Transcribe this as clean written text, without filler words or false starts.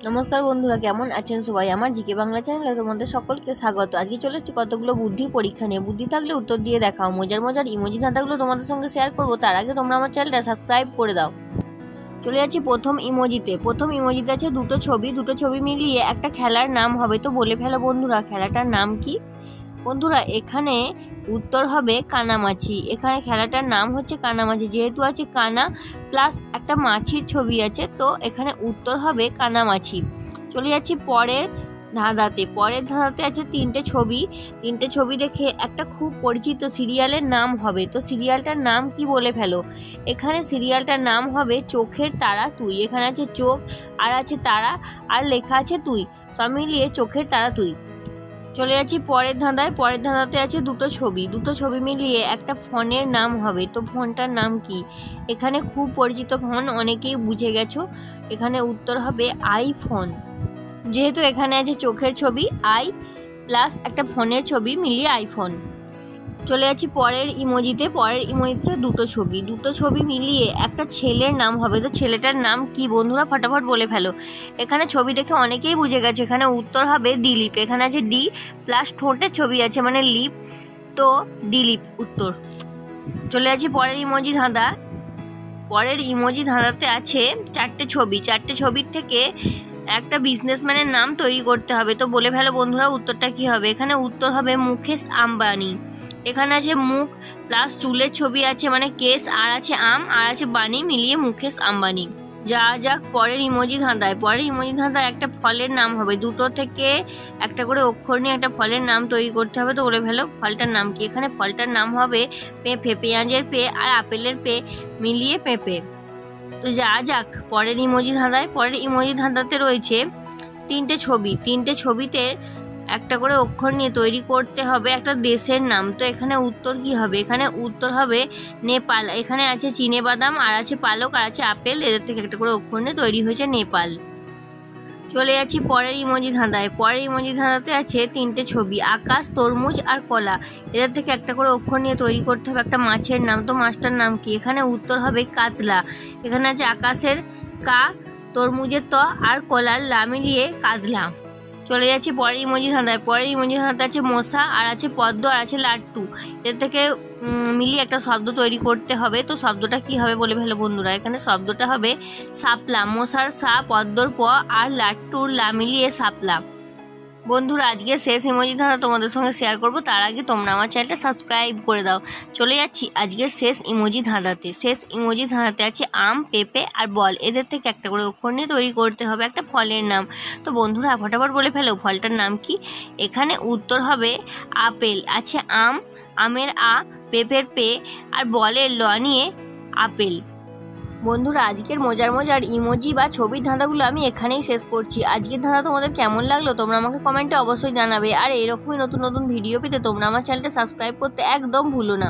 নমস্কার বন্ধুরা, কেমন আছেন সবাই? আমার জিকে বাংলা চ্যানেলে তোমাদের সকলকে স্বাগত। আজকে চলে এসেছি কতগুলো বুদ্ধির পরীক্ষা নিয়ে। বুদ্ধি থাকলে উত্তর দিয়ে দেখাও। মজার মজার ইমোজি ধাঁধাগুলো তোমাদের সঙ্গে শেয়ার করবো, তার আগে তোমরা আমার চ্যানেলটা সাবস্ক্রাইব করে দাও। চলে যাচ্ছি প্রথম ইমোজিতে আছে দুটো ছবি মিলিয়ে একটা খেলার নাম হবে। তো বলে ফেলো বন্ধুরা, খেলাটার নাম কি? বন্ধুরা, এখানে উত্তর হবে কানামাছি। এখানে খেলাটার নাম হচ্ছে কানামাছি। যেহেতু আছে কানা প্লাস একটা মাছির ছবি আছে, তো এখানে উত্তর হবে কানামাছি। চলে যাচ্ছি পরের ধাঁধাতে আছে তিনটে ছবি দেখে একটা খুব পরিচিত সিরিয়ালের নাম হবে। তো সিরিয়ালটার নাম কি বলে ফেলো। এখানে সিরিয়ালটার নাম হবে চোখের তারা তুই। এখানে আছে চোখ আর আছে তারা আর লেখা আছে তুই, সব মিলিয়ে চোখের তারা তুই। চলে যাচ্ছি পরের ধাঁধাতে আছে দুটো ছবি মিলিয়ে একটা ফোনের নাম হবে। তো ফোনটার নাম কি? এখানে খুব পরিচিত ফোন, অনেকেই বুঝে গেছো। এখানে উত্তর হবে আইফোন। যেহেতু এখানে আছে চোখের ছবি আই প্লাস একটা ফোনের ছবি মিলিয়ে আইফোন। চলে যাচ্ছি পরের ইমোজিতে দুটো ছবি মিলিয়ে একটা ছেলের নাম হবে। তো ছেলেটার নাম কি বন্ধুরা, ফটাফট বলে ফেলো। এখানে ছবি দেখে অনেকেই বুঝে গেছে। এখানে উত্তর হবে দিলীপ। এখানে আছে ডি প্লাস ঠোঁটের ছবি আছে মানে লিপ, তো দিলীপ উত্তর। চলে যাচ্ছি পরের ইমোজি ধাঁধাতে আছে চারটে ছবির থেকে একটা বিজনেসম্যানের নাম তৈরি করতে হবে। তো বলে ফেলো বন্ধুরা, উত্তরটা কি হবে? এখানে উত্তর হবে মুকেশ আম্বানি। এখানে আছে মুখ প্লাস চুলের ছবি আছে মানে কেস, আর আছে আম আর আছে বাণী মিলিয়ে মুকেশ আম্বানি। যাক পরের ইমোজি ধাঁধায় একটা ফলের নাম হবে। দুটো থেকে একটা করে অক্ষর নিয়ে একটা ফলের নাম তৈরি করতে হবে। তো বলে ফেলো ফলটার নাম কি? এখানে ফলটার নাম হবে পেঁপে। পেঁয়াজের পে আর আপেলের পে মিলিয়ে পেঁপে। তো যাক পরের ইমোজি ধাঁধাতে রয়েছে তিনটে ছবিতে একটা করে অক্ষর নিয়ে তৈরি করতে হবে একটা দেশের নাম। তো এখানে উত্তর কি হবে? এখানে উত্তর হবে নেপাল। এখানে আছে চিনেবাদাম আর আছে পালক আর আছে আপেল, এদের থেকে একটা করে অক্ষর নিয়ে তৈরি হয়েছে নেপাল। চলে যাচ্ছি পরের ইমোজি ধাঁধাতে আছে তিনটে ছবি আকাশ, তরমুজ আর কলা। এদের থেকে একটা করে অক্ষর নিয়ে তৈরি করতে হবে একটা মাছের নাম। তো মাছটার নাম কি? এখানে উত্তর হবে কাতলা। এখানে আছে আকাশের কা, তরমুজের ত আর কলার লা মিলিয়ে কাতলা। চলে যাচ্ছি পরের ইমোজি ধাঁধাতে আছে মশা আর আছে পদ্ম আর আছে লাট্টু। এর থেকে মিলিয়ে একটা শব্দ তৈরি করতে হবে। তো শব্দটা কি হবে বলে ফেলো বন্ধুরা। এখানে শব্দটা হবে শাপলা। মশার সা, পদ্মর প আর লাট্টুর লা মিলিয়ে শাপলা। বন্ধুরা, আজকে শেষ ইমোজি ধাঁধা তোমাদের সঙ্গে শেয়ার করবো, তার আগে তোমরা আমার চ্যানেলটা সাবস্ক্রাইব করে দাও। চলে যাচ্ছি আজকের শেষ ইমোজি ধাঁধাতে আছে আম, পেঁপে আর বল। এদের থেকে একটা করে অক্ষর নিয়ে তৈরি করতে হবে একটা ফলের নাম। তো বন্ধুরা ফটাফট বলে ফেলো ফলটার নাম কি? এখানে উত্তর হবে আপেল। আছে আম, আমের আ, পেঁপের পে আর বলের ল নিয়ে আপেল। বন্ধুরা, আজকের মজার ইমোজি বা ছবির ধাঁধাগুলো আমি এখানেই শেষ করছি। আজকের ধাঁধা তোমাদের কেমন লাগলো তোমরা আমাকে কমেন্টে অবশ্যই জানাবে। আর এরকমই নতুন ভিডিও পেতে তোমরা আমার চ্যানেলটা সাবস্ক্রাইব করতে একদম ভুলো না।